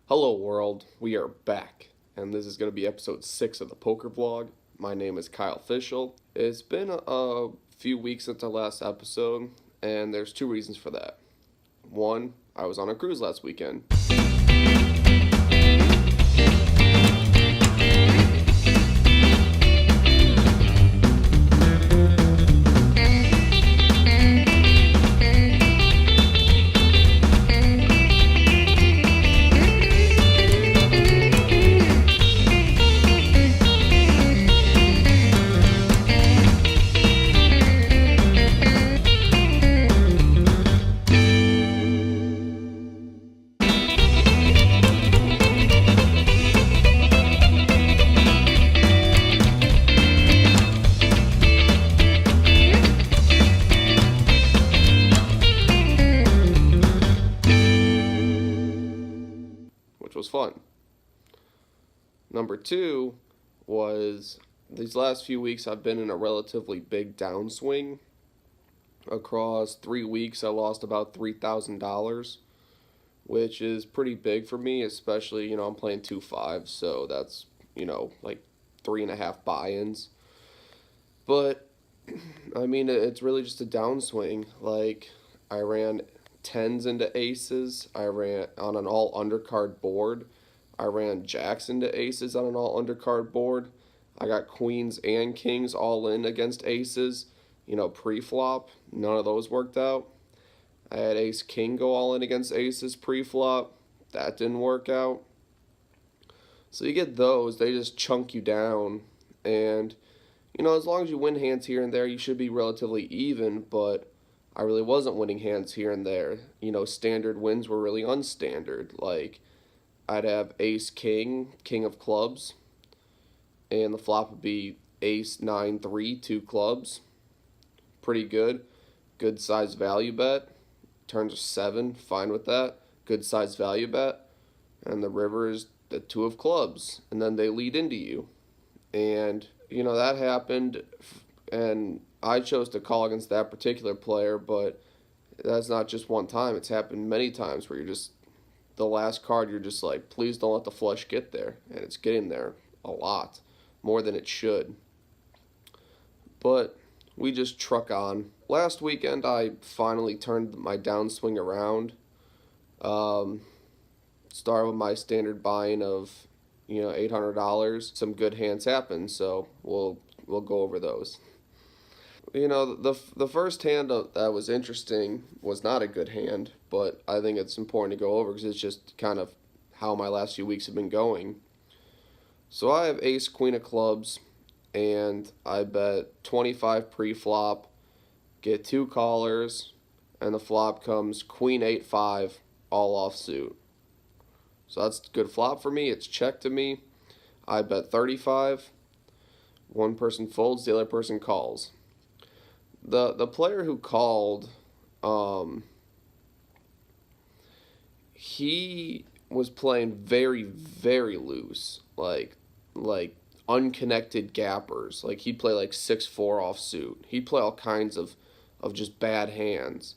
Hello world, we are back, and this is going to be episode 6 of the poker vlog. My name is Kyle Fischl. It's been a few weeks since our last episode, and there's two reasons for that. One, I was on a cruise last weekend. Was fun. Number two was these last few weeks I've been in a relatively big downswing. Across 3 weeks I lost about $3,000, which is pretty big for me, especially, I'm playing 2-5, so that's, like 3.5 buy-ins. But, it's really just a downswing. Like, I ran tens into aces. I ran on an all undercard board. I ran jacks into aces on an all undercard board. I got queens and kings all in against aces, pre-flop. None of those worked out. I had ace king go all in against aces pre-flop. That didn't work out. So you get those, they just chunk you down. And, as long as you win hands here and there, you should be relatively even, but I really wasn't winning hands here and there. Standard wins were really unstandard. Like, I'd have ace king, king of clubs, and the flop would be ace 9-3, 2 clubs. Pretty good. Good size value bet. Turns are 7, fine with that. Good size value bet. And the river is the 2 of clubs. And then they lead into you. And, that happened, and I chose to call against that particular player, but that's not just one time. It's happened many times where you're just, the last card, you're just like, please don't let the flush get there. And it's getting there a lot, more than it should. But we just truck on. Last weekend, I finally turned my downswing around. Started with my standard buy-in of, $800. Some good hands happened, so we'll go over those. The first hand that was interesting was not a good hand, but I think it's important to go over because it's just kind of how my last few weeks have been going. So I have ace queen of clubs, and I bet 25 pre-flop, get 2 callers, and the flop comes queen 8-5, all offsuit. So that's a good flop for me. It's check to me. I bet 35. One person folds, the other person calls. The player who called, he was playing very, very loose, like unconnected gappers. Like, he'd play like 6-4 offsuit. He'd play all kinds of just bad hands.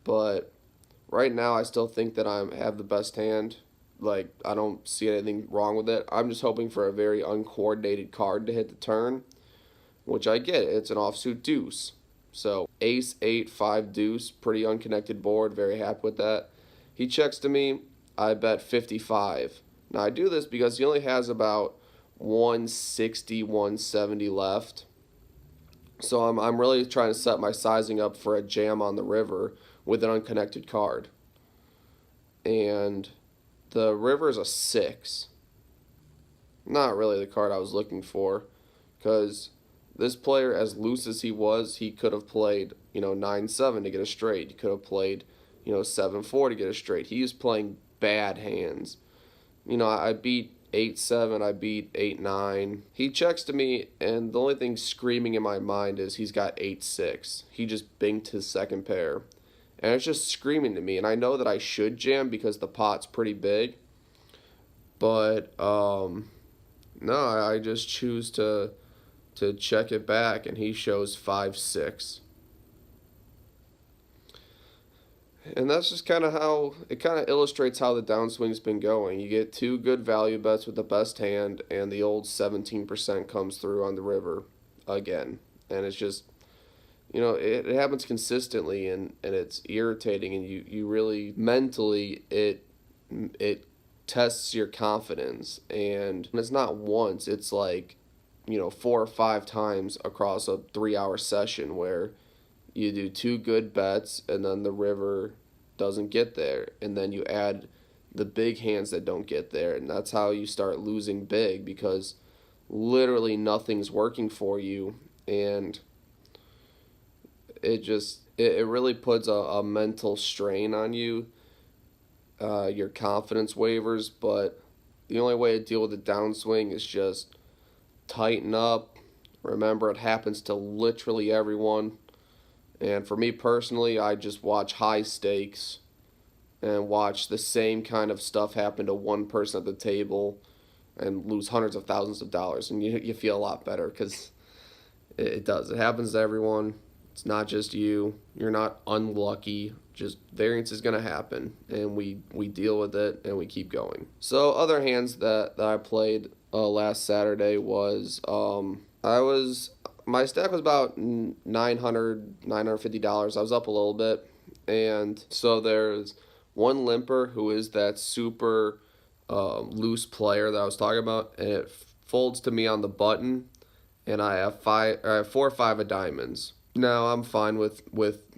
But right now I still think that I have the best hand. Like, I don't see anything wrong with it. I'm just hoping for a very uncoordinated card to hit the turn, which I get. It's an offsuit deuce. So ace 8-5 deuce, pretty unconnected board, very happy with that. He checks to me, I bet 55. Now I do this because he only has about 160, 170 left. So I'm really trying to set my sizing up for a jam on the river with an unconnected card. And the river is a 6. Not really the card I was looking for, because this player, as loose as he was, he could have played, 9-7 to get a straight. He could have played, 7-4 to get a straight. He is playing bad hands. I beat 8-7, I beat 8-9. He checks to me, and the only thing screaming in my mind is he's got 8-6. He just binked his second pair. And it's just screaming to me. And I know that I should jam because the pot's pretty big. But, no, I just choose to check it back, and he shows 5-6. And that's just kind of how it kind of illustrates how the downswing's been going. You get two good value bets with the best hand, and the old 17% comes through on the river again. And it's just, it happens consistently, and it's irritating, and you really mentally, it tests your confidence. And it's not once, it's like, 4 or 5 times across a 3 hour session where you do two good bets and then the river doesn't get there, and then you add the big hands that don't get there, and that's how you start losing big, because literally nothing's working for you. And it really puts a mental strain on you. Your confidence wavers, but the only way to deal with the downswing is just tighten up. Remember, it happens to literally everyone. And for me personally, I just watch high stakes and watch the same kind of stuff happen to one person at the table and lose hundreds of thousands of dollars. And you feel a lot better, because it does. It happens to everyone. It's not just you. You're not unlucky. Just variance is going to happen, and we deal with it, and we keep going. So other hands that I played last Saturday was my stack was about $950. I was up a little bit, and so there's one limper who is that super loose player that I was talking about, and it folds to me on the button, and I have 4 or 5 of diamonds. Now I'm fine with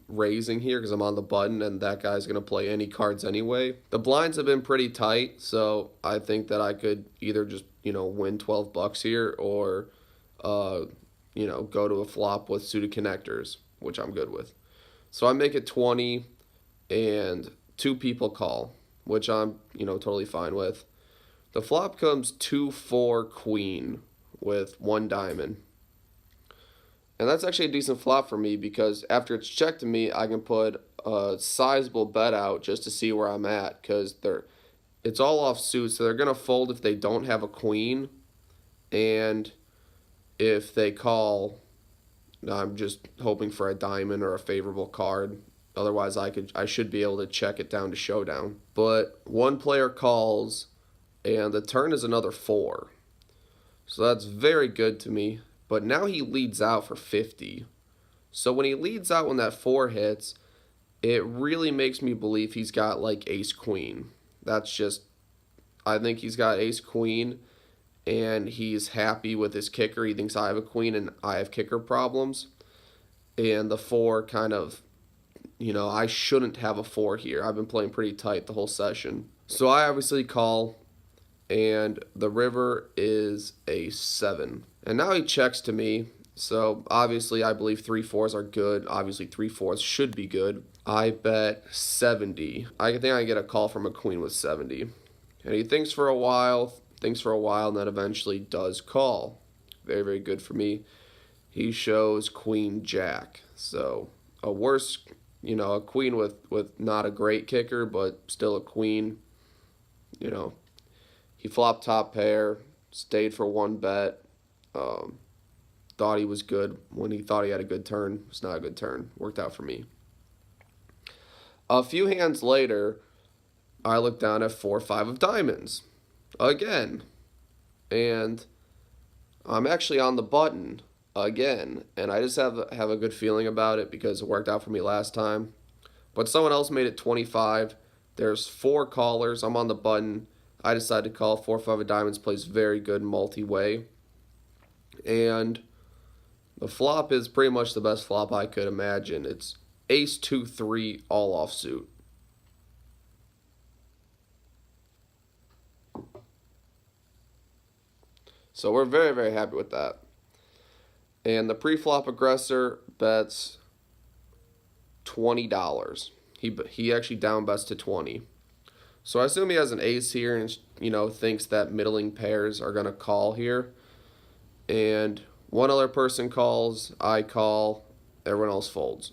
raising here because I'm on the button, and that guy's going to play any cards anyway. The blinds have been pretty tight, so I think that I could either just, win $12 here, or, go to a flop with suited connectors, which I'm good with. So I make it 20, and 2 people call, which I'm, totally fine with. The flop comes 2-4 queen with 1 diamond. And that's actually a decent flop for me, because after it's checked to me, I can put a sizable bet out just to see where I'm at, because it's all off suit, so they're going to fold if they don't have a queen. And if they call, I'm just hoping for a diamond or a favorable card. Otherwise, I should be able to check it down to showdown. But one player calls, and the turn is another 4. So that's very good to me. But now he leads out for 50. So when he leads out when that 4 hits, it really makes me believe he's got like ace-queen. I think he's got ace-queen, and he's happy with his kicker. He thinks I have a queen and I have kicker problems. And the 4 kind of, I shouldn't have a 4 here. I've been playing pretty tight the whole session. So I obviously call, and the river is a 7. And now he checks to me, so obviously I believe 3-4s are good. Obviously 3-4s should be good. I bet 70. I think I can get a call from a queen with 70. And he thinks for a while, and then eventually does call. Very, very good for me. He shows queen jack. So a worse, a queen with not a great kicker, but still a queen. He flopped top pair, stayed for 1 bet. Thought he was good when he thought he had a good turn. It's not a good turn. Worked out for me. A few hands later, I look down at 4 or 5 of diamonds again, and I'm actually on the button again, and I just have a good feeling about it because it worked out for me last time. But someone else made it 25. There's 4 callers. I'm on the button. I decided to call. 4 or 5 of diamonds plays very good multi-way. And the flop is pretty much the best flop I could imagine. It's ace-2-3 all offsuit. So we're very, very happy with that. And the pre-flop aggressor bets $20. He actually down bets to 20. So I assume he has an ace here and thinks that middling pairs are going to call here. And one other person calls, I call, everyone else folds.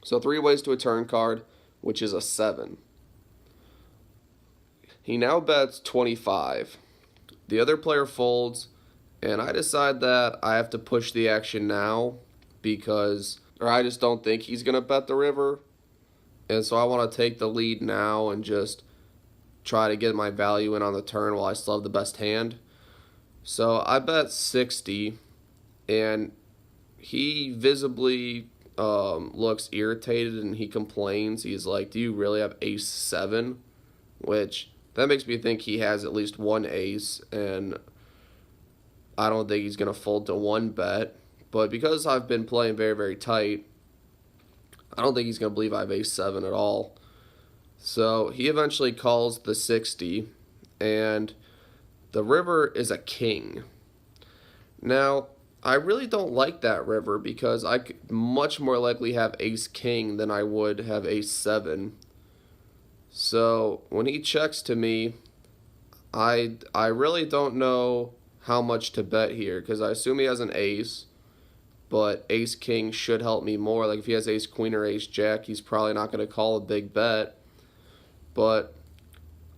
So 3 ways to a turn card, which is a 7. He now bets 25. The other player folds, and I decide that I have to push the action now I just don't think he's going to bet the river. And so I want to take the lead now and just try to get my value in on the turn while I still have the best hand. So I bet 60, and he visibly looks irritated and he complains. He's like, "Do you really have ace 7?" Which, that makes me think he has at least one ace, and I don't think he's going to fold to one bet. But because I've been playing very, very tight, I don't think he's going to believe I have ace 7 at all. So he eventually calls the 60, and the river is a king. Now, I really don't like that river because I could much more likely have ace king than I would have ace 7. So when he checks to me, I really don't know how much to bet here because I assume he has an ace, but ace king should help me more. Like if he has ace queen or ace jack, he's probably not going to call a big bet. But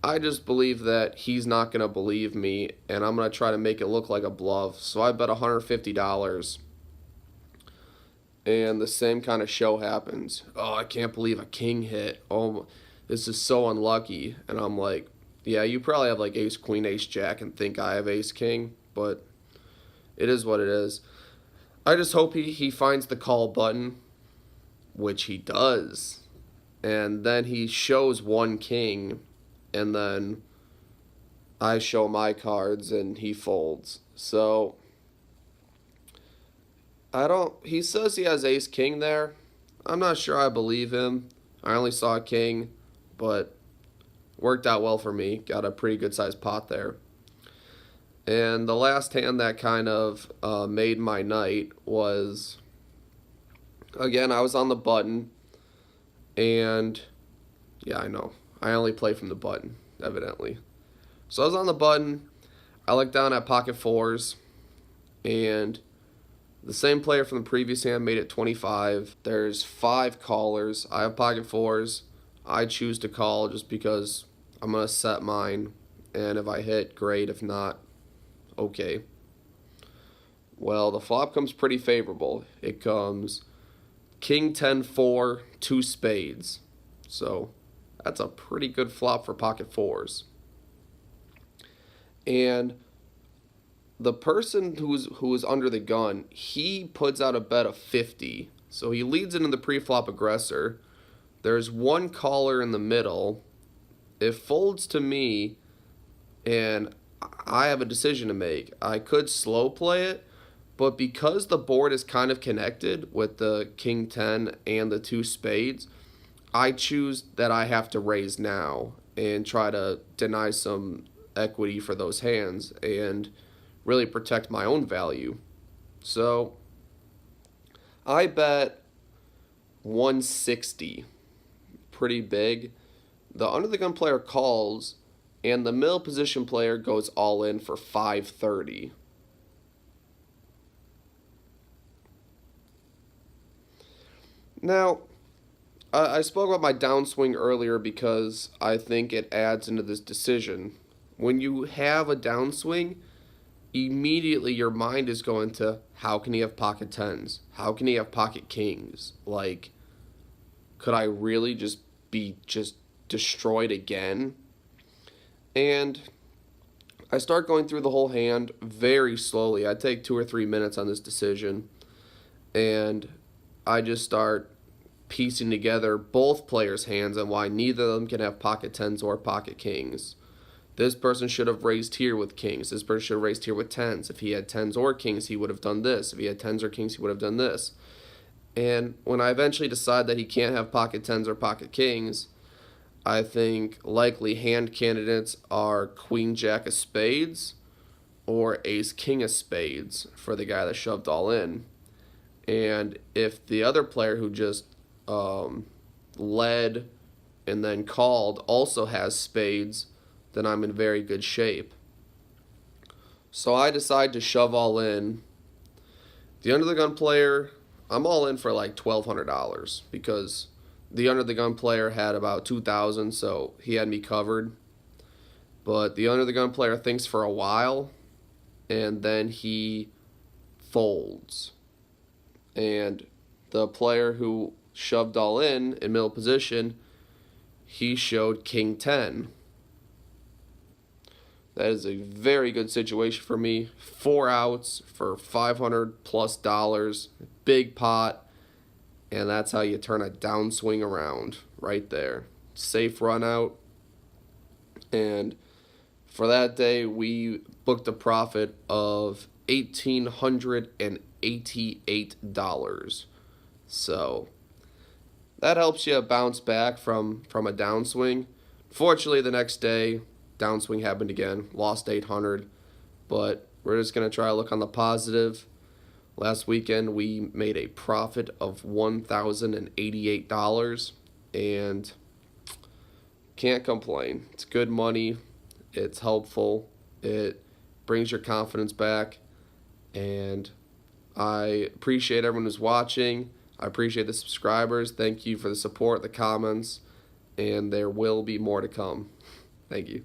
I just believe that he's not going to believe me, and I'm going to try to make it look like a bluff. So I bet $150, and the same kind of show happens. "Oh, I can't believe a king hit. Oh, this is so unlucky." And I'm like, "Yeah, you probably have like ace queen, ace jack, and think I have ace king, but it is what it is." I just hope he finds the call button, which he does. And then he shows one king, and then I show my cards and he folds. So he says he has ace king there. I'm not sure I believe him. I only saw a king, but worked out well for me. Got a pretty good sized pot there. And the last hand that kind of made my night was, again, I was on the button, and yeah, I know. I only play from the button, evidently. So I was on the button. I looked down at pocket fours, and the same player from the previous hand made it 25. There's 5 callers. I have pocket fours. I choose to call just because I'm going to set mine, and if I hit, great. If not, okay. Well, the flop comes pretty favorable. It comes king 10-4, 2 spades. So that's a pretty good flop for pocket fours. And the person who is under the gun, he puts out a bet of 50. So he leads into the pre-flop aggressor. There's one caller in the middle. It folds to me, and I have a decision to make. I could slow play it, but because the board is kind of connected with the king 10 and the 2 spades, I choose that I have to raise now and try to deny some equity for those hands and really protect my own value. So I bet 160, pretty big. The under the gun player calls, and the middle position player goes all in for 530. Now, I spoke about my downswing earlier because I think it adds into this decision. When you have a downswing, immediately your mind is going to, how can he have pocket 10s? How can he have pocket kings? Like, could I really just be destroyed again? And I start going through the whole hand very slowly. I take 2 or 3 minutes on this decision, and I just start piecing together both players' hands and why neither of them can have pocket 10s or pocket kings. This person should have raised here with kings. This person should have raised here with 10s. If he had 10s or kings, he would have done this. If he had 10s or kings, he would have done this. And when I eventually decide that he can't have pocket 10s or pocket kings, I think likely hand candidates are queen jack of spades or ace king of spades for the guy that shoved all in. And if the other player who just led and then called also has spades, then I'm in very good shape. So I decide to shove all in. The under the gun player, I'm all in for like $1,200 because the under the gun player had about 2,000, so he had me covered. But the under the gun player thinks for a while, and then he folds. And the player who shoved all in middle position, he showed king 10. That is a very good situation for me. 4 outs for $500+, big pot, and that's how you turn a downswing around right there. Safe run out. And for that day, we booked a profit of $1,888. So that helps you bounce back from a downswing. Fortunately, the next day, downswing happened again, lost 800, but we're just going to try to look on the positive. Last weekend, we made a profit of $1,088, and can't complain. It's good money. It's helpful. It brings your confidence back, and I appreciate everyone who's watching. I appreciate the subscribers. Thank you for the support, the comments, and there will be more to come. Thank you.